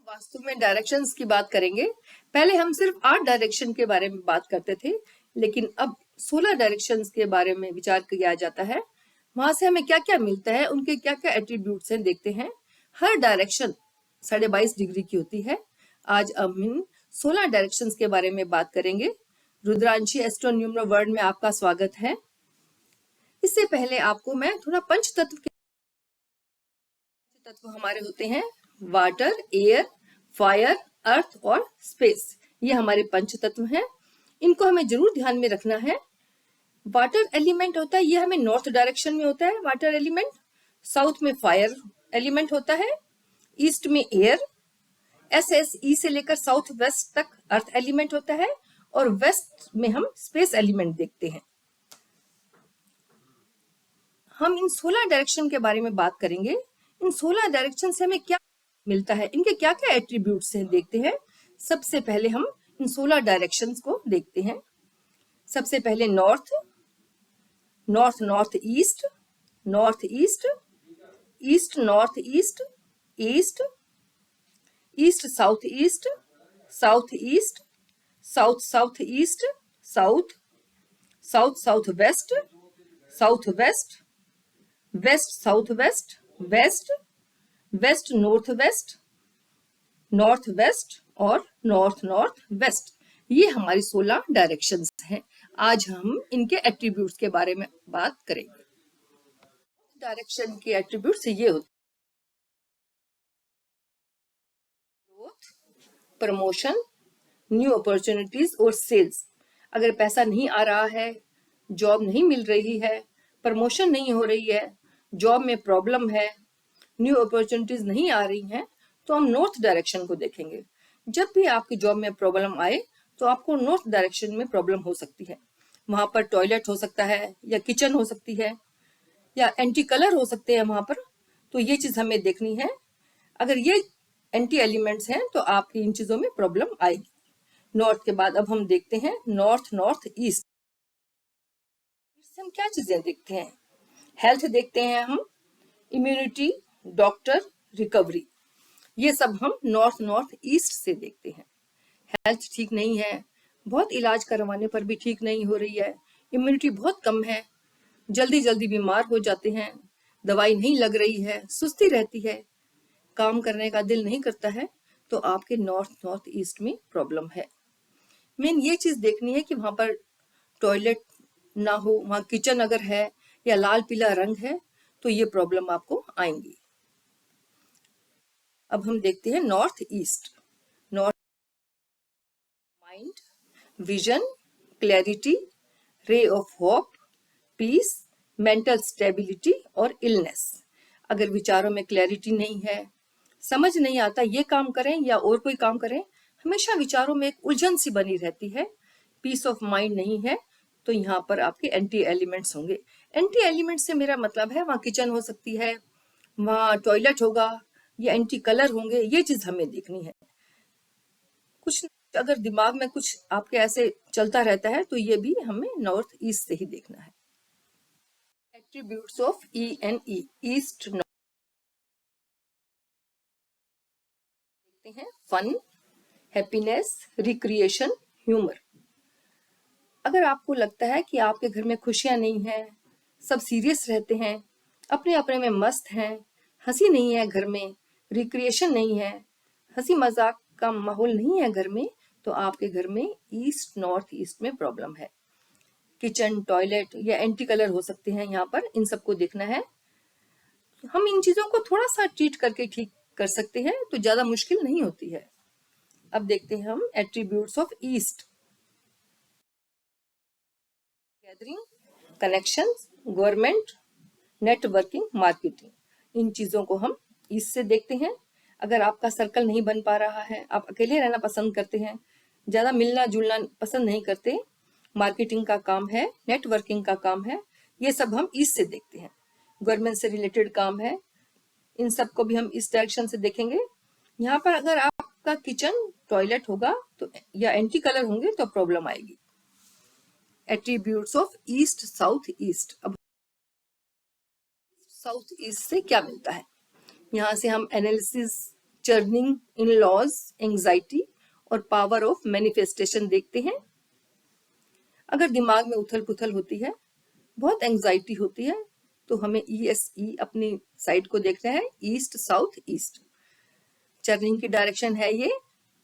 वास्तु में डायरेक्शंस की बात करेंगे। पहले हम सिर्फ 8 डायरेक्शन के बारे में बात करते थे, लेकिन अब 16 डायरेक्शंस के बारे में विचार किया जाता है। वहां से हमें क्या क्या मिलता है, उनके क्या क्या एट्रीब्यूट्स हैं, देखते हैं। हर डायरेक्शन 22.5 डिग्री की होती है। आज हम इन 16 डायरेक्शंस के बारे में बात करेंगे। रुद्रांशी एस्ट्रोन्यूमरो वर्ल्ड में आपका स्वागत है। इससे पहले आपको मैं थोड़ा पंच तत्व हमारे होते हैं वाटर, एयर, फायर, अर्थ और स्पेस। ये हमारे पंच तत्व हैं। इनको हमें जरूर ध्यान में रखना है। वाटर एलिमेंट होता है, ये हमें नॉर्थ डायरेक्शन में होता है वाटर एलिमेंट। साउथ में फायर एलिमेंट होता है, ईस्ट में एयर, SSE से लेकर साउथ वेस्ट तक अर्थ एलिमेंट होता है, और वेस्ट में हम स्पेस एलिमेंट देखते हैं। हम इन 16 डायरेक्शन के बारे में बात करेंगे। इन 16 डायरेक्शन से हमें क्या मिलता है, इनके क्या क्या एट्रीब्यूट्स हैं, देखते हैं। सबसे पहले हम इन 16 डायरेक्शंस को देखते हैं। सबसे पहले north, north north east, north east, east north east, east, east south east, south east, south south east, south, south south west, south west, west south west, west, west north west, north west और north north west. ये हमारी 16 directions हैं। आज हम इनके attributes के बारे में बात करेंगे। डायरेक्शन के एट्रीब्यूट्स ये होते हैं ग्रोथ, प्रमोशन, न्यू अपॉर्चुनिटीज और सेल्स। अगर पैसा नहीं आ रहा है, जॉब नहीं मिल रही है, प्रमोशन नहीं हो रही है, जॉब में प्रॉब्लम है, न्यू अपॉर्चुनिटीज नहीं आ रही हैं, तो हम नॉर्थ डायरेक्शन को देखेंगे। जब भी आपकी जॉब में प्रॉब्लम आए तो आपको नॉर्थ डायरेक्शन में प्रॉब्लम हो सकती है। वहां पर टॉयलेट हो सकता है, या किचन हो सकती है, या एंटी कलर हो सकते हैं वहां पर। तो ये चीज हमें देखनी है। अगर ये एंटी एलिमेंट्स हैं तो आपकी इन चीजों में प्रॉब्लम आएगी। नॉर्थ के बाद अब हम देखते हैं नॉर्थ नॉर्थ ईस्ट। हम क्या चीजें देखते हैं? हेल्थ देखते हैं हम, इम्यूनिटी, डॉक्टर, रिकवरी। ये सब हम नॉर्थ नॉर्थ ईस्ट से देखते हैं। हेल्थ ठीक नहीं है, बहुत इलाज करवाने पर भी ठीक नहीं हो रही है, इम्यूनिटी बहुत कम है, जल्दी जल्दी बीमार हो जाते हैं, दवाई नहीं लग रही है, सुस्ती रहती है, काम करने का दिल नहीं करता है, तो आपके नॉर्थ नॉर्थ ईस्ट में प्रॉब्लम है। मेन ये चीज देखनी है कि वहां पर टॉयलेट ना हो, वहां किचन अगर है या लाल पीला रंग है, तो ये प्रॉब्लम आपको आएंगी। अब हम देखते हैं north east. North mind, vision, clarity, ray of hope, peace, mental stability और इलनेस। अगर विचारों में क्लैरिटी नहीं है, समझ नहीं आता ये काम करें या और कोई काम करें, हमेशा विचारों में एक उलझन सी बनी रहती है, पीस ऑफ माइंड नहीं है, तो यहाँ पर आपके एंटी एलिमेंट्स होंगे। एंटी एलिमेंट से मेरा मतलब है वहां किचन हो सकती है, वहां टॉयलेट होगा, या एंटी कलर होंगे। ये चीज हमें देखनी है। कुछ अगर दिमाग में कुछ आपके ऐसे चलता रहता है, तो ये भी हमें नॉर्थ ईस्ट से ही देखना है। Attributes of ENE, east. देखते हैं फन, हैप्पीनेस, रिक्रिएशन, ह्यूमर। अगर आपको लगता है कि आपके घर में खुशियां नहीं है, सब सीरियस रहते हैं, अपने अपने में मस्त हैं, हंसी नहीं है घर में, रिक्रिएशन नहीं है, हंसी मजाक का माहौल नहीं है घर में, तो आपके घर में ईस्ट नॉर्थ ईस्ट में प्रॉब्लम है। किचन, टॉयलेट या एंटी कलर हो सकते हैं यहाँ पर, इन सबको देखना है। हम इन चीजों को थोड़ा सा ट्रीट करके ठीक कर सकते हैं, तो ज्यादा मुश्किल नहीं होती है। अब देखते हैं हम attributes of east. Gathering, connections, government, networking, marketing. इन चीजों को हम ईस्ट से देखते हैं। अगर आपका सर्कल नहीं बन पा रहा है, आप अकेले रहना पसंद करते हैं, ज्यादा मिलना जुलना पसंद नहीं करते, मार्केटिंग का काम है, नेटवर्किंग का काम है, ये सब हम ईस्ट से देखते हैं। गवर्नमेंट से रिलेटेड काम है, इन सब को भी हम इस डायरेक्शन से देखेंगे। यहाँ पर अगर आपका किचन, टॉयलेट होगा तो या एंटी कलर होंगे तो प्रॉब्लम आएगी। Attributes of east south east. अब साउथ ईस्ट से क्या मिलता है, यहाँ से हम analysis churning, in laws, anxiety और पावर ऑफ मैनिफेस्टेशन देखते हैं। अगर दिमाग में उथल पुथल होती है, बहुत एंग्जाइटी होती है, तो हमें ESE अपनी साइड को देखना है, ईस्ट साउथ ईस्ट। चर्निंग की डायरेक्शन है ये,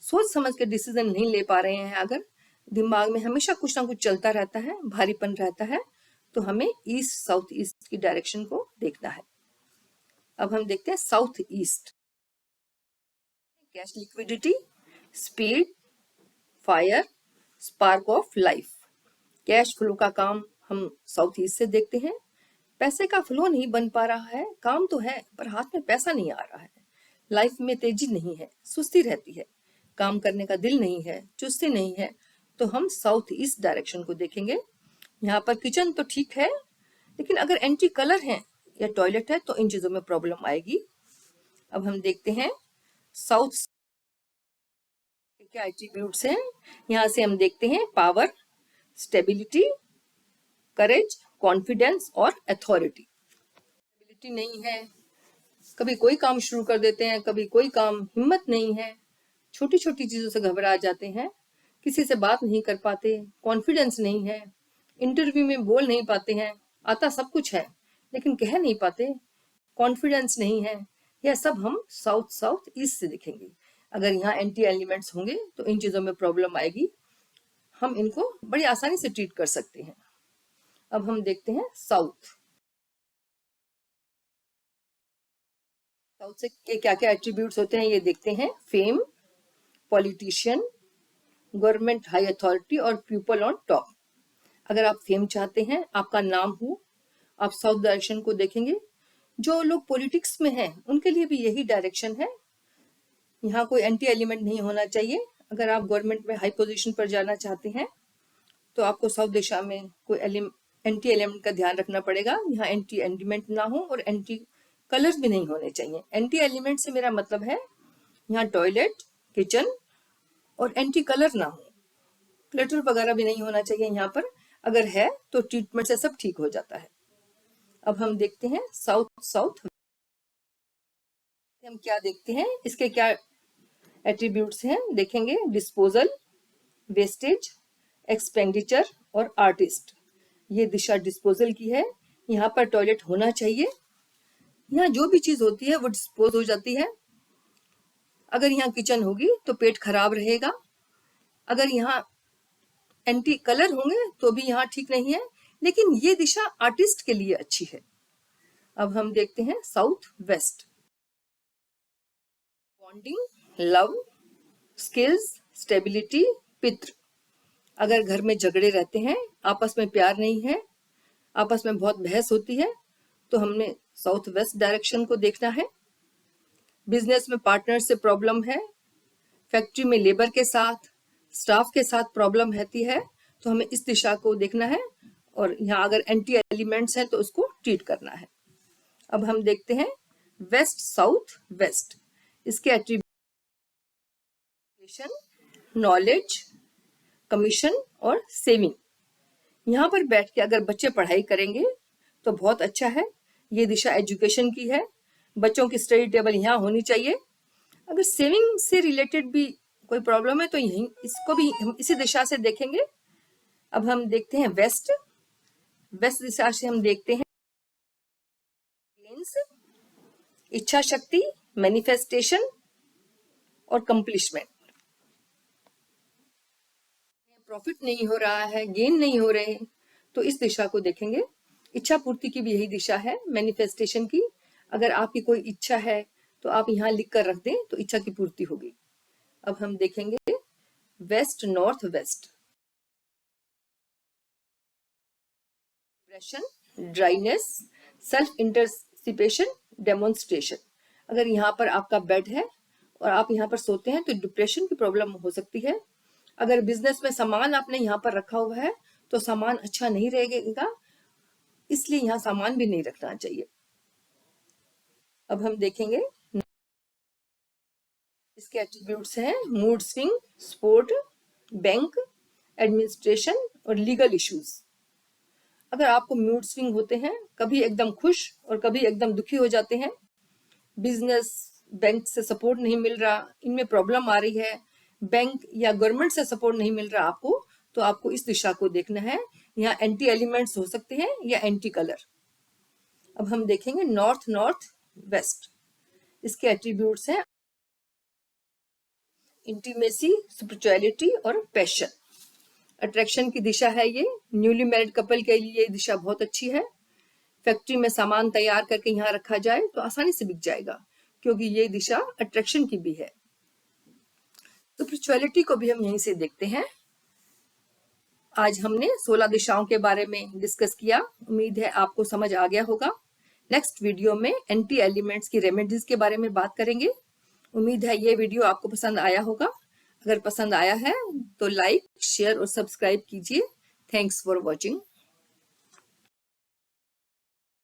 सोच समझ के डिसीजन नहीं ले पा रहे हैं, अगर दिमाग में हमेशा कुछ ना कुछ चलता रहता है, भारीपन रहता है, तो हमें ईस्ट साउथ ईस्ट की डायरेक्शन को देखना है। अब हम देखते हैं south east. Cash liquidity, speed, fire, spark of life. Cash flow का काम हम साउथ ईस्ट से देखते हैं। पैसे का फ्लो नहीं बन पा रहा है, काम तो है पर हाथ में पैसा नहीं आ रहा है। लाइफ में तेजी नहीं है, सुस्ती रहती है, काम करने का दिल नहीं है, चुस्ती नहीं है, तो हम साउथ ईस्ट डायरेक्शन को देखेंगे। यहाँ पर किचन तो ठीक है, लेकिन अगर एंटी कलर है या टॉयलेट है तो इन चीजों में प्रॉब्लम आएगी। अब हम देखते हैं साउथ क्या एट्रीब्यूट्स हैं। यहाँ से हम देखते हैं पावर, स्टेबिलिटी, करेज, कॉन्फिडेंस और अथॉरिटी। स्टेबिलिटी नहीं है, कभी कोई काम शुरू कर देते हैं, कभी कोई काम, हिम्मत नहीं है, छोटी छोटी चीजों से घबरा जाते हैं, किसी से बात नहीं कर पाते, कॉन्फिडेंस नहीं है, इंटरव्यू में बोल नहीं पाते हैं, आता सब कुछ है लेकिन कह नहीं पाते, कॉन्फिडेंस नहीं है। यह सब हम साउथ साउथ ईस्ट से दिखेंगे। अगर यहाँ एंटी एलिमेंट्स होंगे तो इन चीजों में प्रॉब्लम आएगी, हम इनको बड़ी आसानी से ट्रीट कर सकते हैं। अब हम देखते हैं साउथ। साउथ से के क्या क्या एट्रीब्यूट्स होते हैं ये देखते हैं। Fame, politician, government high authority और पीपल ऑन टॉप। अगर आप फेम चाहते हैं, आपका नाम हो, आप साउथ डायरेक्शन को देखेंगे। जो लोग पॉलिटिक्स में हैं उनके लिए भी यही डायरेक्शन है। यहाँ कोई एंटी एलिमेंट नहीं होना चाहिए। अगर आप गवर्नमेंट में हाई पोजीशन पर जाना चाहते हैं तो आपको साउथ दिशा में कोई एंटी एलिमेंट का ध्यान रखना पड़ेगा। यहाँ एंटी एलिमेंट ना हो और एंटी कलर्स भी नहीं होने चाहिए। एंटी एलिमेंट से मेरा मतलब है यहाँ टॉयलेट, किचन और एंटी कलर ना हो, क्लटर वगैरह भी नहीं होना चाहिए यहाँ पर। अगर है तो ट्रीटमेंट से सब ठीक हो जाता है। अब हम देखते हैं साउथ साउथ हम क्या देखते हैं, इसके क्या एट्रीब्यूट्स हैं देखेंगे। डिस्पोजल, वेस्टेज, एक्सपेंडिचर और आर्टिस्ट। ये दिशा डिस्पोजल की है, यहाँ पर टॉयलेट होना चाहिए। यहाँ जो भी चीज होती है वो डिस्पोज हो जाती है। अगर यहाँ किचन होगी तो पेट खराब रहेगा। अगर यहाँ एंटी कलर होंगे तो भी यहाँ ठीक नहीं है, लेकिन ये दिशा आर्टिस्ट के लिए अच्छी है। अब हम देखते हैं south west. Bonding, love, skills, stability, पितृ। अगर घर में झगड़े रहते हैं, आपस में प्यार नहीं है, आपस में बहुत बहस होती है, तो हमने साउथ वेस्ट डायरेक्शन को देखना है। बिजनेस में पार्टनर से प्रॉब्लम है, फैक्ट्री में लेबर के साथ, स्टाफ के साथ प्रॉब्लम रहती है, तो हमें इस दिशा को देखना है। और यहाँ अगर एंटी एलिमेंट्स हैं तो उसको ट्रीट करना है। अब हम देखते हैं वेस्ट साउथ वेस्ट। इसके एट्रीब्यूशन, नॉलेज, कमीशन और सेविंग। यहाँ पर बैठ के अगर बच्चे पढ़ाई करेंगे तो बहुत अच्छा है। ये दिशा एजुकेशन की है, बच्चों की स्टडी टेबल यहाँ होनी चाहिए। अगर सेविंग से रिलेटेड भी कोई प्रॉब्लम है तो यही इसको भी हम इसी दिशा से देखेंगे। अब हम देखते हैं वेस्ट। वेस्ट दिशा से हम देखते हैं इच्छा शक्ति, मैनिफेस्टेशन और कंप्लीशमेंट। प्रॉफिट नहीं हो रहा है, गेन नहीं हो रहे, तो इस दिशा को देखेंगे। इच्छा पूर्ति की भी यही दिशा है, मैनिफेस्टेशन की। अगर आपकी कोई इच्छा है तो आप यहाँ लिख कर रख दें तो इच्छा की पूर्ति होगी। अब हम देखेंगे west north west. Depression, dryness, self interception, demonstration. अगर यहाँ पर आपका बेड है और आप यहाँ पर सोते हैं तो डिप्रेशन की प्रॉब्लम हो सकती है। अगर बिजनेस में सामान आपने यहाँ पर रखा हुआ है तो सामान अच्छा नहीं रहेगा, इसलिए यहाँ सामान भी नहीं रखना चाहिए। अब हम देखेंगे इसके एट्रीब्यूट्स हैं mood swing, sport, bank, administration और लीगल इश्यूज। अगर आपको मूड स्विंग होते हैं, कभी एकदम खुश और कभी एकदम दुखी हो जाते हैं, बिजनेस बैंक से सपोर्ट नहीं मिल रहा, इनमें प्रॉब्लम आ रही है, बैंक या गवर्नमेंट से सपोर्ट नहीं मिल रहा आपको, तो आपको इस दिशा को देखना है। यहाँ एंटी एलिमेंट्स हो सकते हैं या एंटी कलर। अब हम देखेंगे नॉर्थ नॉर्थ वेस्ट। इसके एट्रीब्यूट्स हैं इंटीमेसी, स्पिरिचुअलिटी और पैशन। अट्रैक्शन की दिशा है ये। न्यूली मैरिड कपल के लिए ये दिशा बहुत अच्छी है। फैक्ट्री में सामान तैयार करके यहाँ रखा जाए तो आसानी से बिक जाएगा, क्योंकि ये दिशा अट्रैक्शन की भी है। स्पिरिचुअलिटी को भी हम यहीं से देखते हैं। आज हमने 16 दिशाओं के बारे में डिस्कस किया। उम्मीद है आपको समझ आ गया होगा। नेक्स्ट वीडियो में एंटी एलिमेंट्स की रेमेडीज के बारे में बात करेंगे। उम्मीद है ये वीडियो आपको पसंद आया होगा। अगर पसंद आया है तो लाइक, शेयर और सब्सक्राइब कीजिए। Thanks for watching.